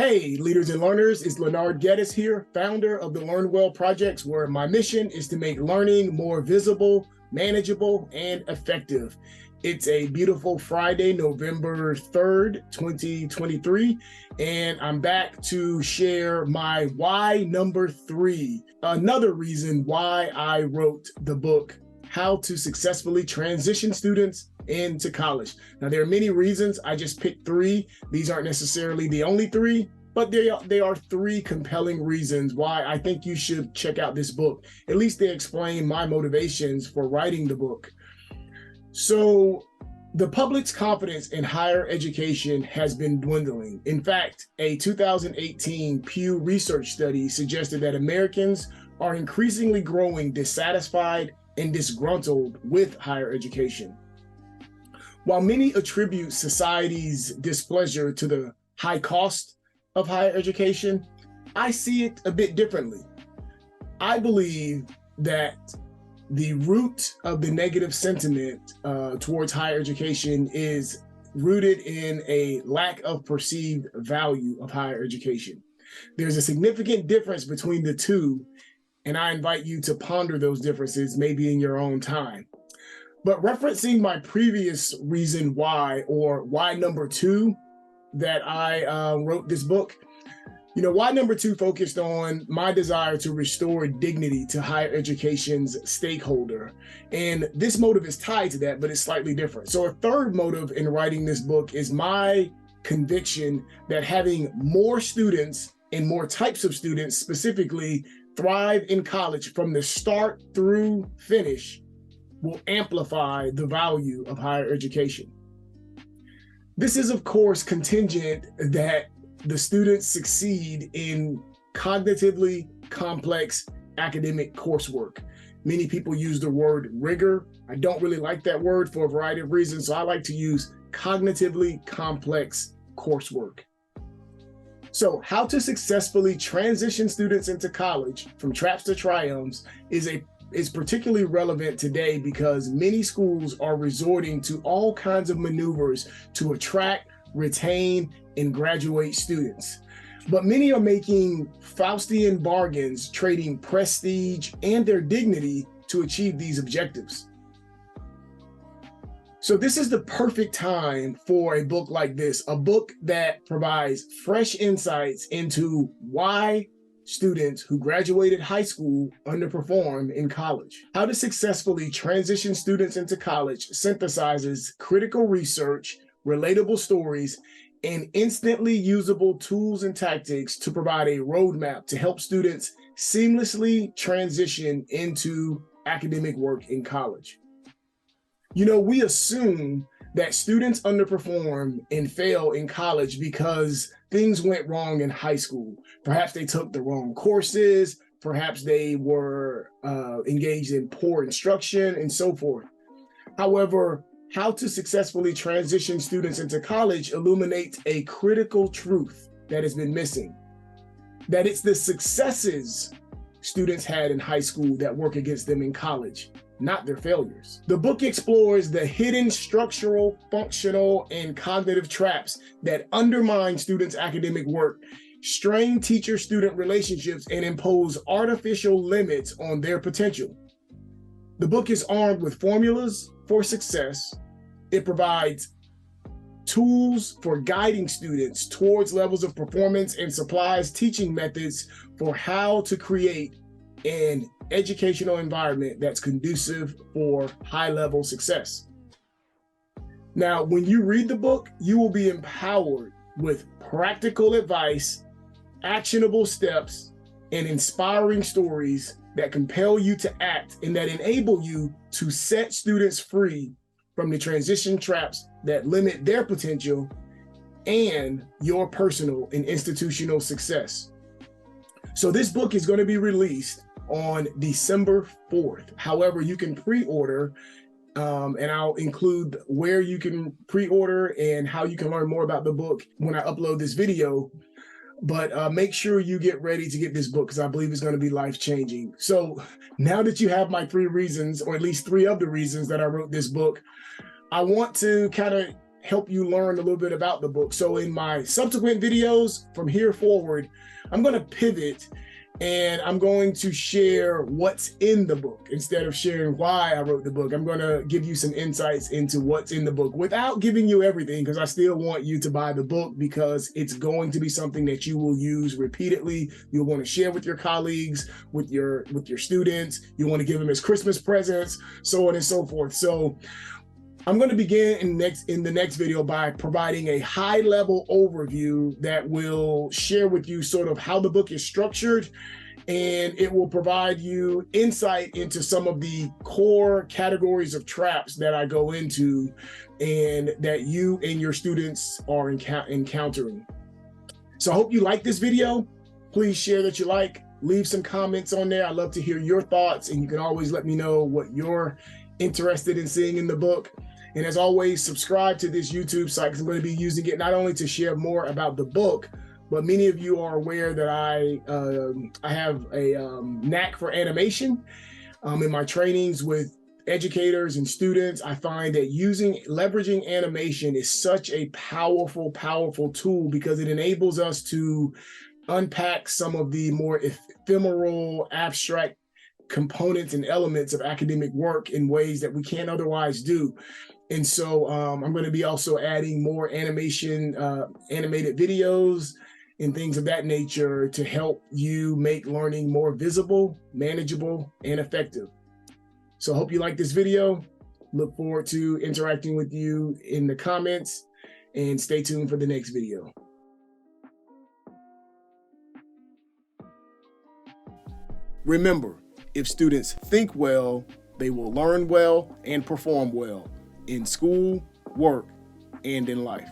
Hey, leaders and learners, it's Leonard Geddes here, founder of the Learn Well projects, where my mission is to make learning more visible, manageable, and effective. It's a beautiful Friday, November 3rd, 2023, and I'm back to share my why number 3, another reason why I wrote the book, How to Successfully Transition Students into College. Now, there are many reasons. I just picked 3. These aren't necessarily the only 3, but they are 3 compelling reasons why I think you should check out this book. At least they explain my motivations for writing the book. So the public's confidence in higher education has been dwindling. In fact, a 2018 Pew Research study suggested that Americans are increasingly growing dissatisfied and disgruntled with higher education. While many attribute society's displeasure to the high cost of higher education, I see it a bit differently. I believe that the root of the negative sentiment towards higher education is rooted in a lack of perceived value of higher education. There's a significant difference between the two, and I invite you to ponder those differences maybe in your own time. But referencing my previous reason why, or why number 2, that I wrote this book, why number 2 focused on my desire to restore dignity to higher education's stakeholder. And this motive is tied to that, but it's slightly different. So a third motive in writing this book is my conviction that having more students and more types of students specifically thrive in college from the start through finish will amplify the value of higher education. This is, of course, contingent that the students succeed in cognitively complex academic coursework. Many people use the word rigor. I don't really like that word for a variety of reasons, so I like to use cognitively complex coursework. So how to successfully transition students into college from traps to triumphs is particularly relevant today because many schools are resorting to all kinds of maneuvers to attract, retain, and graduate students. But many are making Faustian bargains, trading prestige and their dignity to achieve these objectives. So this is the perfect time for a book like this, a book that provides fresh insights into why students who graduated high school underperform in college. How to Successfully Transition Students into College synthesizes critical research, relatable stories, and instantly usable tools and tactics to provide a roadmap to help students seamlessly transition into academic work in college. We assume that students underperform and fail in college because things went wrong in high school. Perhaps they took the wrong courses, perhaps they were engaged in poor instruction, and so forth. However, How to Successfully Transition Students into College illuminates a critical truth that has been missing, that it's the successes students had in high school that work against them in college, not their failures. The book explores the hidden structural, functional, and cognitive traps that undermine students' academic work, strain teacher-student relationships, and impose artificial limits on their potential. The book is armed with formulas for success. It provides tools for guiding students towards levels of performance and supplies teaching methods for how to create an educational environment that's conducive for high-level success. Now, when you read the book, you will be empowered with practical advice, actionable steps, and inspiring stories that compel you to act and that enable you to set students free from the transition traps that limit their potential and your personal and institutional success. So this book is going to be released on December 4th. However, you can pre-order, and I'll include where you can pre-order and how you can learn more about the book when I upload this video. But make sure you get ready to get this book because I believe it's going to be life-changing. So now that you have my 3 reasons, or at least 3 of the reasons that I wrote this book, I want to kind of help you learn a little bit about the book. So in my subsequent videos from here forward, I'm going to pivot and I'm going to share what's in the book instead of sharing why I wrote the book. I'm going to give you some insights into what's in the book without giving you everything, because I still want you to buy the book, because it's going to be something that you will use repeatedly. You'll want to share with your colleagues, with your students. You want to give them as Christmas presents, so on and so forth. So I'm going to begin in the next video by providing a high-level overview that will share with you sort of how the book is structured, and it will provide you insight into some of the core categories of traps that I go into and that you and your students are encountering. So I hope you like this video. Please share that you like, leave some comments on there. I'd love to hear your thoughts, and you can always let me know what you're interested in seeing in the book. And as always, subscribe to this YouTube site, because I'm going to be using it not only to share more about the book, but many of you are aware that I have a knack for animation. In my trainings with educators and students, I find that leveraging animation is such a powerful, powerful tool, because it enables us to unpack some of the more ephemeral, abstract components and elements of academic work in ways that we can't otherwise do. And so I'm going to be also adding more animated videos and things of that nature to help you make learning more visible, manageable, and effective. So I hope you like this video. Look forward to interacting with you in the comments, and stay tuned for the next video. Remember, if students think well, they will learn well and perform well in school, work, and in life.